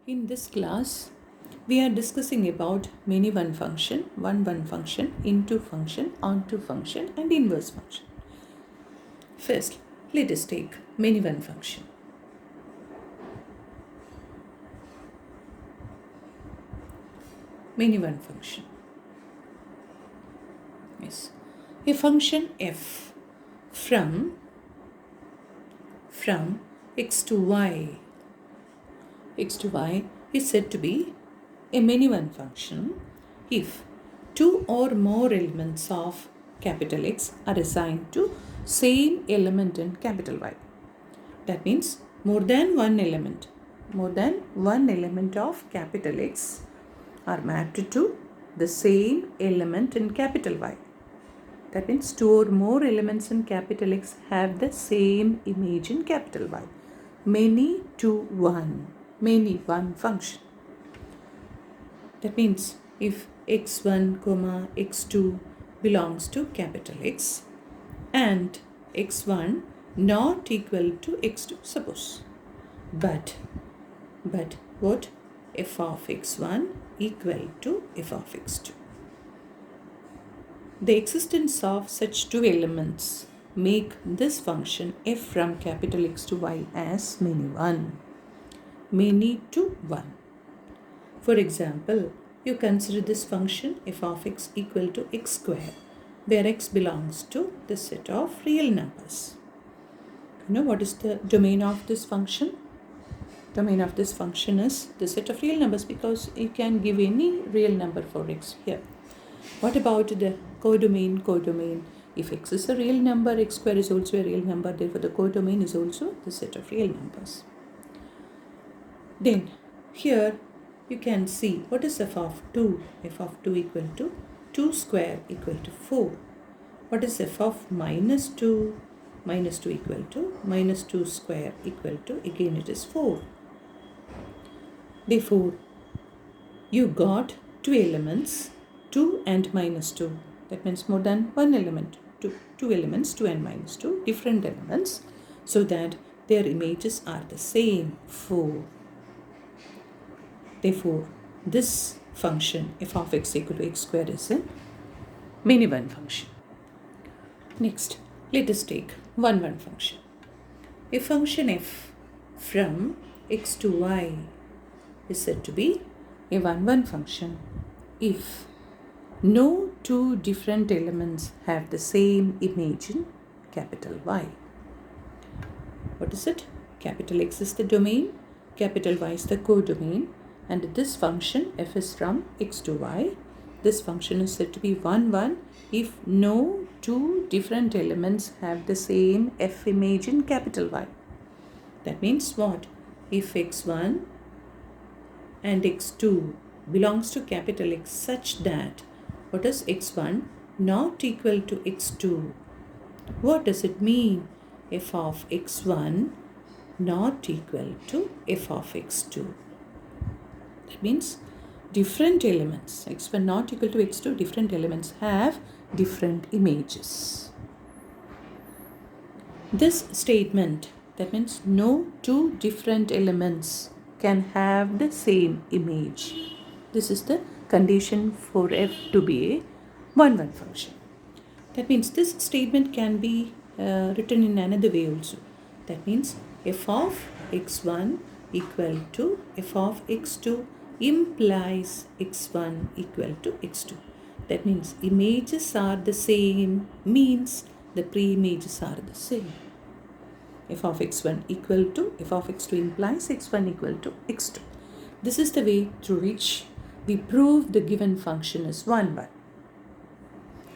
In this class, we are discussing about many-one function, one-one function, into function, onto function, and inverse function. First, let us take many-one function. Many-one function. Yes, a function f from x to y. X to y is said to be a many-one function if two or more elements of capital X are assigned to same element in capital Y. That means more than one element of capital X are mapped to the same element in capital Y. That means two or more elements in capital X have the same image in capital Y. Many to one function. That means if x1, x2 belongs to capital X and x1 not equal to x2, suppose. But what? F of x1 equal to f of x2. The existence of such two elements make this function f from capital X to y as many to one. For example, you consider this function f of x equal to x square, where x belongs to the set of real numbers. You know what is the domain of this function? Domain of this function is the set of real numbers, because you can give any real number for x here. What about the codomain? If x is a real number, x square is also a real number. Therefore, the codomain is also the set of real numbers. Then, here you can see what is f of 2. F of 2 equal to 2 square equal to 4. What is f of minus 2? Minus 2 equal to minus 2 square equal to, again it is 4. Therefore, you got two elements, 2 and minus 2. That means more than one element. Two elements, 2 and minus 2, different elements, so that their images are the same, 4. Therefore, this function f of x equal to x square is a many-one function. Next, let us take one-one function. A function f from x to y is said to be a one-one function if no two different elements have the same image in capital Y. What is it? Capital X is the domain, capital Y is the codomain, and this function f is from x to y. This function is said to be 1, if no two different elements have the same f image in capital Y. That means what? If x1 and x2 belongs to capital X such that what is x1 not equal to x2? What does it mean? F of x1 not equal to f of x2. That means different elements, x1 not equal to x2, different elements have different images. This statement, that means no two different elements can have the same image. This is the condition for f to be a one-one function. That means this statement can be written in another way also. That means f of x1 equal to f of x2 implies x1 equal to x2. That means images are the same, means the pre-images are the same. F of x1 equal to f of x2 implies x1 equal to x2. This is the way through which we prove the given function is 1.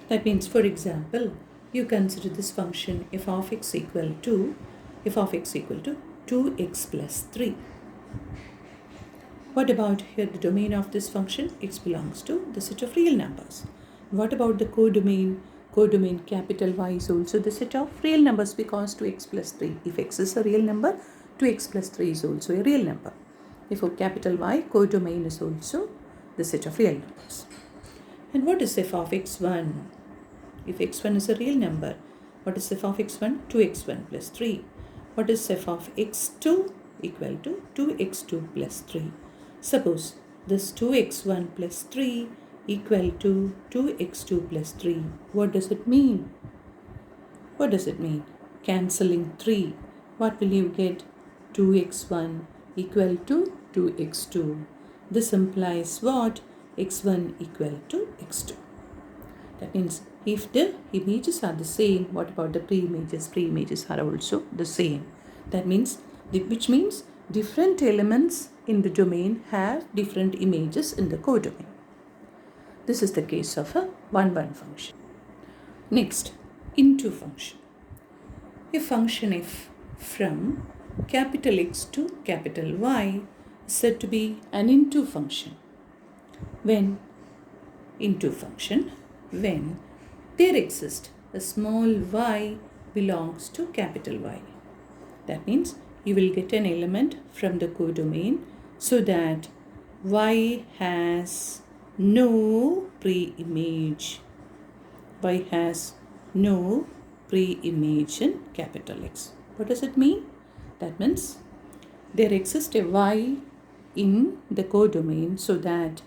That means, for example, you consider this function f of x equal to 2x plus 3. What about here the domain of this function? X belongs to the set of real numbers. What about the codomain? Codomain capital Y is also the set of real numbers, because 2x plus 3. If x is a real number, 2x plus 3 is also a real number. Therefore, capital Y codomain is also the set of real numbers. And what is f of x1? If x1 is a real number, what is f of x1? 2x1 plus 3. What is f of x2? Equal to 2x2 plus 3. Suppose this 2x1 plus 3 equal to 2x2 plus 3. What does it mean? What does it mean? Cancelling 3. What will you get? 2x1 equal to 2x2. This implies what? x1 equal to x2. That means if the images are the same, what about the pre-images? Pre-images are also the same. That means, which means different elements in the domain have different images in the codomain. This is the case of a 1-1 function. Next, into function. A function f from capital X to capital Y is said to be an into function. When there exists a small y belongs to capital Y. That means you will get an element from the codomain so that y has no pre-image. Y has no pre-image in capital X. What does it mean? That means there exists a y in the codomain so that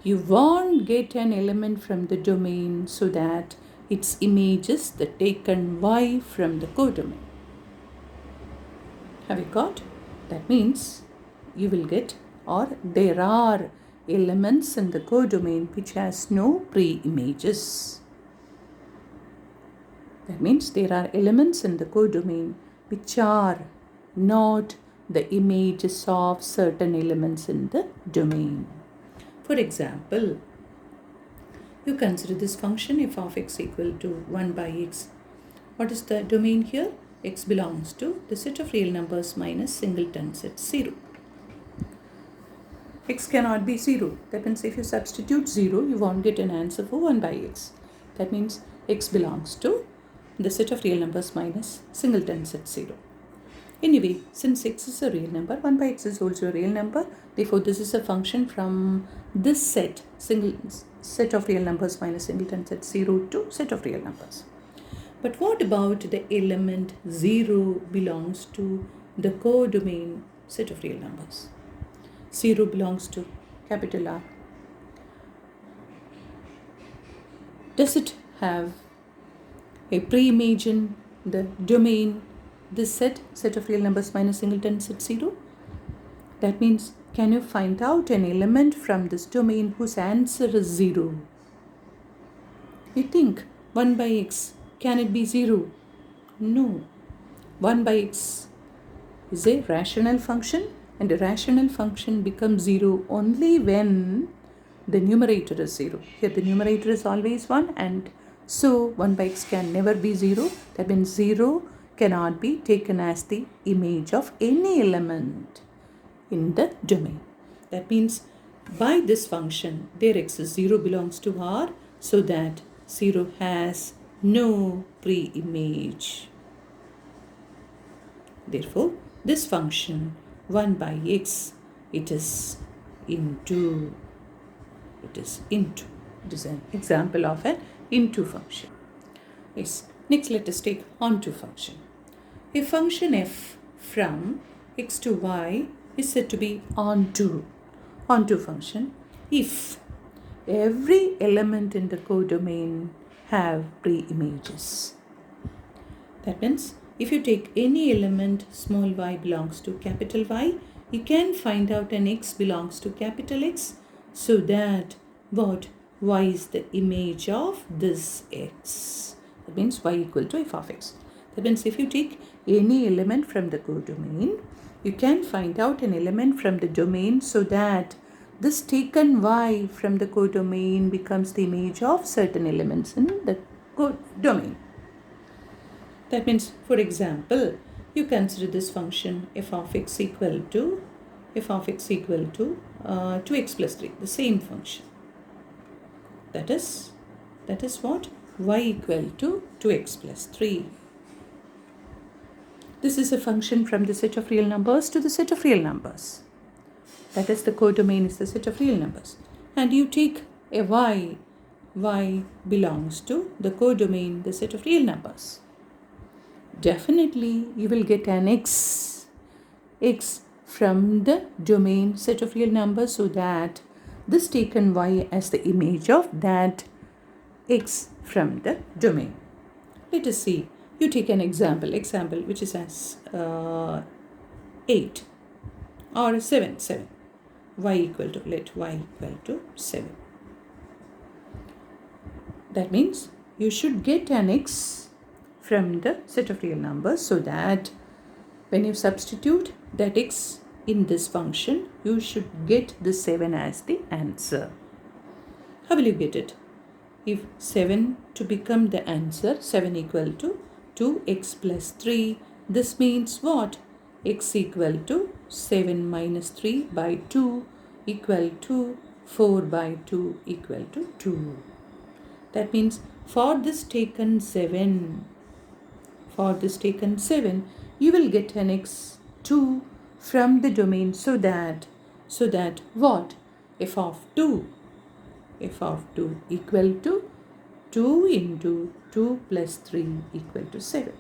you won't get an element from the domain so that its images the taken y from the codomain. Have you got? That means you will get, or there are elements in the codomain which has no pre-images. That means there are elements in the codomain which are not the images of certain elements in the domain. For example, you consider this function f of x equal to 1 by x. What is the domain here? X belongs to the set of real numbers minus singleton set 0. X cannot be 0. That means if you substitute 0, you won't get an answer for 1 by x. That means x belongs to the set of real numbers minus singleton set 0. Anyway, since x is a real number, 1 by x is also a real number. Therefore, this is a function from this set of real numbers minus singleton set 0 to set of real numbers. But what about the element 0 belongs to the codomain set of real numbers? 0 belongs to capital R. Does it have a pre-image in the domain, this set of real numbers minus singleton set 0? That means, can you find out an element from this domain whose answer is 0? You think 1 by x, can it be 0? No. 1 by x is a rational function, and a rational function becomes 0 only when the numerator is 0. Here the numerator is always 1, and so 1 by x can never be 0. That means 0 cannot be taken as the image of any element in the domain. That means by this function, there exists 0 belongs to R, so that 0 has no pre-image. Therefore, this function 1 by x, it is into. It is an example of an into function. Yes. Next, let us take onto function. A function f from x to y is said to be onto function if every element in the codomain have pre-images. That means if you take any element small y belongs to capital Y, you can find out an x belongs to capital X so that what? Y is the image of this x. That means y equal to f of x. That means if you take any element from the codomain, you can find out an element from the domain so that this taken y from the codomain becomes the image of certain elements in the codomain. That means, for example, you consider this function f of x equal to 2x plus 3, the same function. That is what? Y equal to 2x plus 3. This is a function from the set of real numbers to the set of real numbers. That is, the codomain is the set of real numbers. And you take a y belongs to the codomain, the set of real numbers. Definitely, you will get an x from the domain set of real numbers so that this taken y as the image of that x from the domain. Let us see. You take an example which is as 8 or 7, y equal to, let y equal to 7. That means you should get an x from the set of real numbers so that when you substitute that x in this function, you should get the 7 as the answer. How will you get it? If 7 to become the answer, 7 equal to 2x plus 3, this means what? X equal to 7 minus 3 by 2 equal to 4 by 2 equal to 2. That means for this taken 7, you will get an x2 from the domain so that what? F of 2 equal to 2 into 2 plus 3 equal to 7.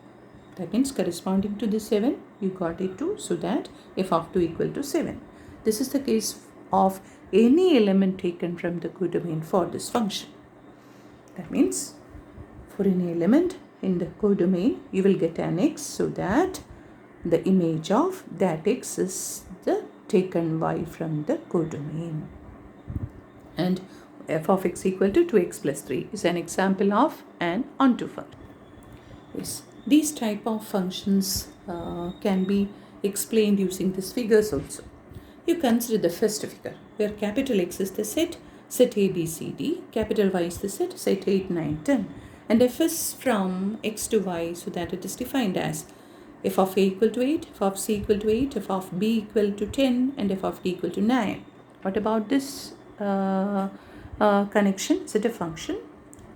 That means corresponding to the 7, you got a 2 so that f of 2 equal to 7. This is the case of any element taken from the codomain for this function. That means for any element in the codomain, you will get an x so that the image of that x is the taken y from the codomain. And f of x equal to 2x plus 3 is an example of an onto function. Yes, these type of functions can be explained using these figures also. You consider the first figure where capital X is the set A, B, C, D, capital Y is the set 8, 9, 10, and f is from x to y so that it is defined as f of a equal to 8, f of c equal to 8, f of b equal to 10, and f of d equal to 9. What about this connection? Is it a function?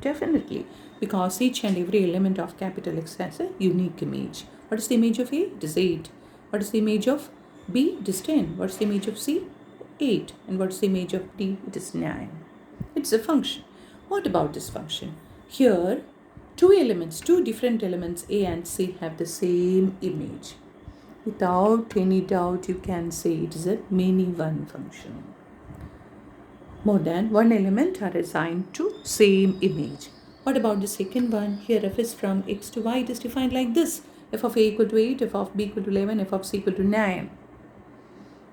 Definitely, because each and every element of capital X has a unique image. What is the image of A? It is 8. What is the image of B? It is 10. What is the image of C? 8. And what is the image of D? It is 9. It's a function. What about this function? Here, two different elements A and C have the same image. Without any doubt, you can say it is a many-one function. More than one element are assigned to same image. What about the second one? Here f is from x to y. It is defined like this. F of a equal to 8, f of b equal to 11, f of c equal to 9.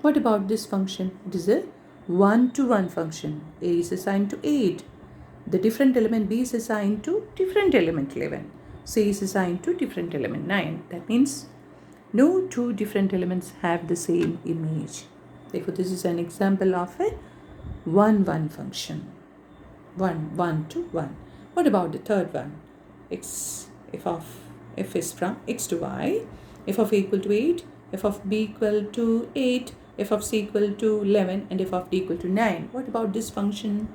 What about this function? It is a one-to-one function. A is assigned to 8. The different element b is assigned to different element 11. C is assigned to different element 9. That means no two different elements have the same image. Therefore, this is an example of a one-one function. One-to-one. What about the third one? F is from x to y. F of a equal to 8, f of b equal to 8, f of c equal to 11, and f of d equal to 9. What about this function?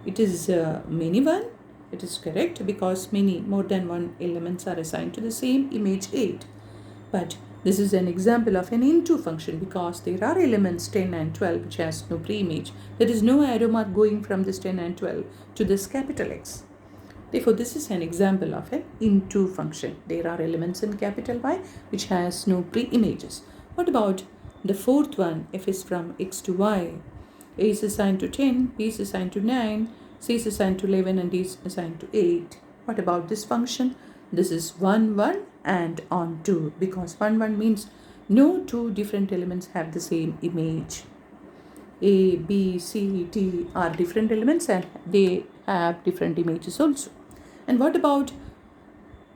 It is many-one. It is correct because more than one elements are assigned to the same image 8. But this is an example of an into function because there are elements 10 and 12 which has no pre-image. There is no arrow mark going from this 10 and 12 to this capital X. Therefore, this is an example of an into function. There are elements in capital Y which has no pre-images. What about the fourth one? F is from x to y. A is assigned to 10, B is assigned to 9, C is assigned to 11, and D is assigned to 8. What about this function? This is 1, 1 and on 2 because 1, 1 means no two different elements have the same image. A, B, C, D are different elements and they have different images also. And what about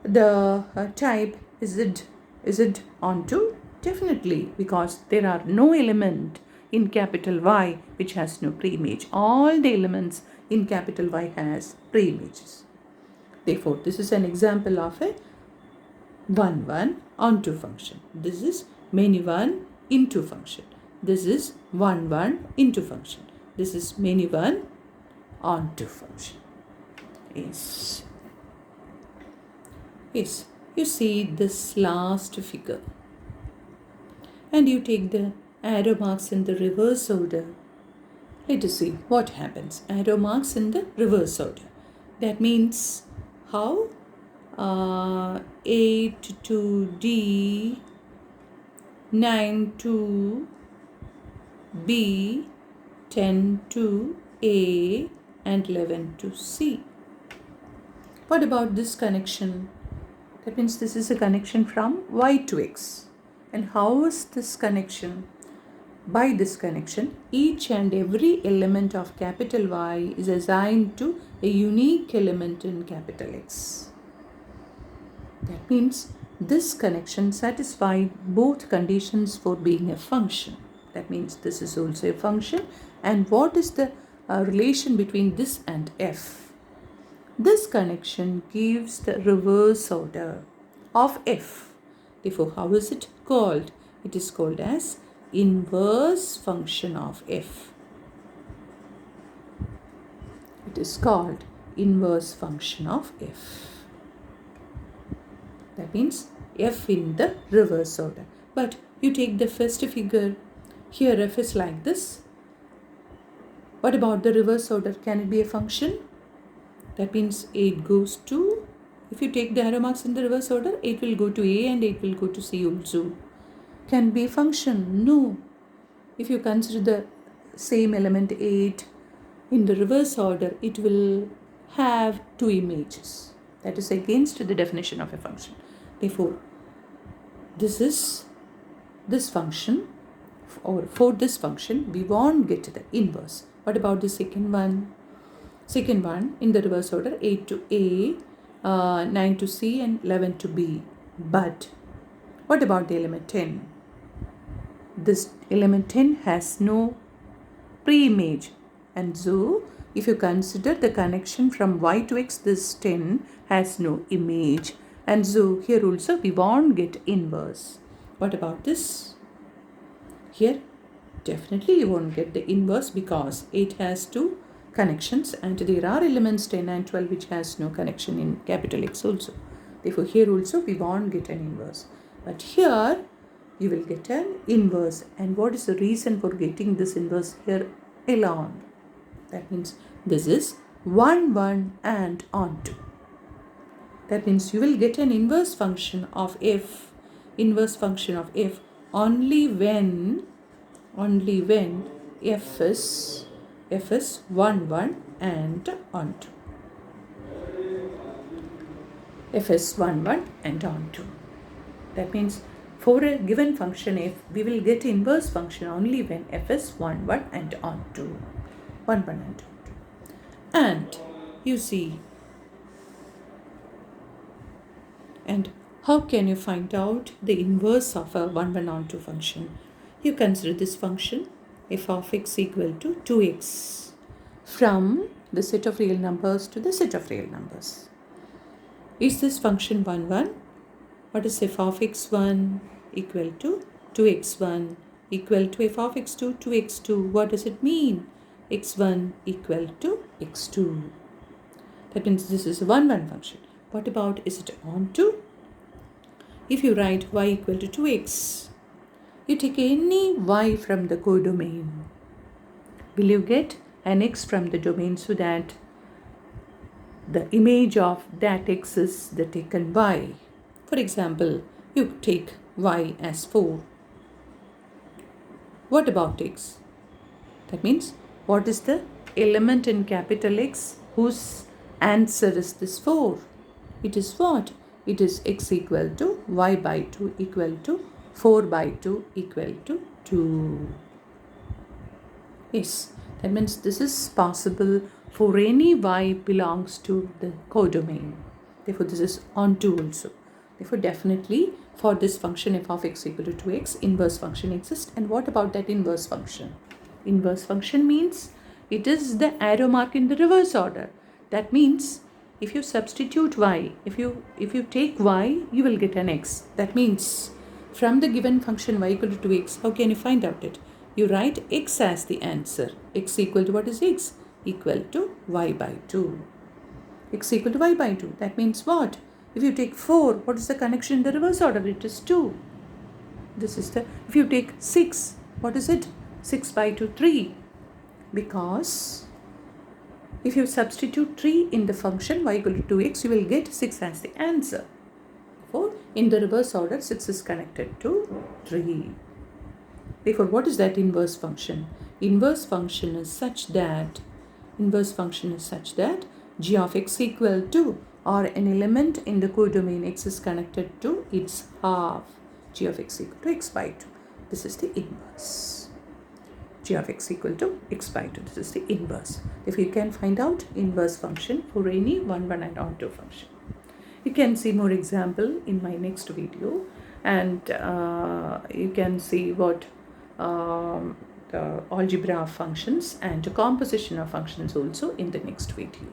the type? Is it on 2? Definitely, because there are no element in capital Y which has no pre-image. All the elements in capital Y has pre-images. Therefore, this is an example of a 1, 1 onto function. This is many-one into function. This is 1, 1 into function. This is many-one onto function. Yes. Yes, you see this last figure and you take the arrow marks in the reverse order. Let us see what happens. Arrow marks in the reverse order. That means how? A to D, 9 to B, 10 to A, and 11 to C. What about this connection? That means this is a connection from Y to X. And how is this connection? By this connection, each and every element of capital Y is assigned to a unique element in capital X. That means this connection satisfies both conditions for being a function. That means this is also a function. And what is the relation between this and F? This connection gives the reverse order of F. Therefore, how is it called? It is called as inverse function of F. It is called inverse function of F. That means F in the reverse order. But you take the first figure. Here F is like this. What about the reverse order? Can it be a function? That means 8 goes to, if you take the arrow marks in the reverse order, 8 will go to A and 8 will go to C also. Can be a function? No. If you consider the same element 8 in the reverse order, it will have 2 images. That is against the definition of a function. Therefore, this function, or for this function, we won't get the inverse. What about the second one? Second one in the reverse order, 8 to A, 9 to C, and 11 to B. But what about the element 10? This element 10 has no pre-image, and so if you consider the connection from Y to X, this 10 has no image, and so here also we won't get inverse. What about this? Here definitely you won't get the inverse because 8 has 2 connections and there are elements 10 and 12 which has no connection in capital X also. Therefore, here also we won't get an inverse. But here you will get an inverse. And what is the reason for getting this inverse here alone? That means this is 1, 1 and onto. That means you will get an inverse function of F, only when F is 1, 1 and onto. F is 1, 1 and onto. That means for a given function F, we will get inverse function only when F is 1, 1 and onto. 1, 1 and onto. And you see, and how can you find out the inverse of a 1, 1 onto function? You consider this function f of x equal to 2x from the set of real numbers to the set of real numbers. Is this function 1, 1? What is f of x1 equal to 2x1 equal to f of x2 2x2? What does it mean? x1 equal to x2. That means this is a 1, 1 function. What about, is it onto? If you write y equal to 2x, you take any y from the codomain. Will you get an x from the domain so that the image of that x is the taken y? For example, you take y as 4. What about x? That means what is the element in capital X whose answer is this 4? It is what? It is x equal to y by 2 equal to 4 by 2 equal to 2. Yes, that means this is possible for any y belongs to the codomain. Therefore, this is onto also. Therefore, definitely for this function f of x equal to 2x, inverse function exists. And what about that inverse function? Inverse function means it is the arrow mark in the reverse order. That means if you substitute y, if you take y, you will get an x. That means from the given function y equal to 2x, how can you find out it? You write x as the answer. X equal to what is x? Equal to y by 2. X equal to y by 2. That means what? If you take 4, what is the connection in the reverse order? It is 2. This is the, if you take 6, what is it? 6 by 2, 3. Because if you substitute 3 in the function y equal to 2x, you will get 6 as the answer. Therefore, in the reverse order, 6 is connected to 3. Therefore, what is that inverse function? Inverse function is such that g of x equal to, or an element in the codomain x is connected to its half, g of x equal to x by 2. This is the inverse. G of x equal to x by 2. This is the inverse. If you can find out inverse function for any 1, 1 and onto function. You can see more example in my next video, and you can see what the algebra of functions and composition of functions also in the next video.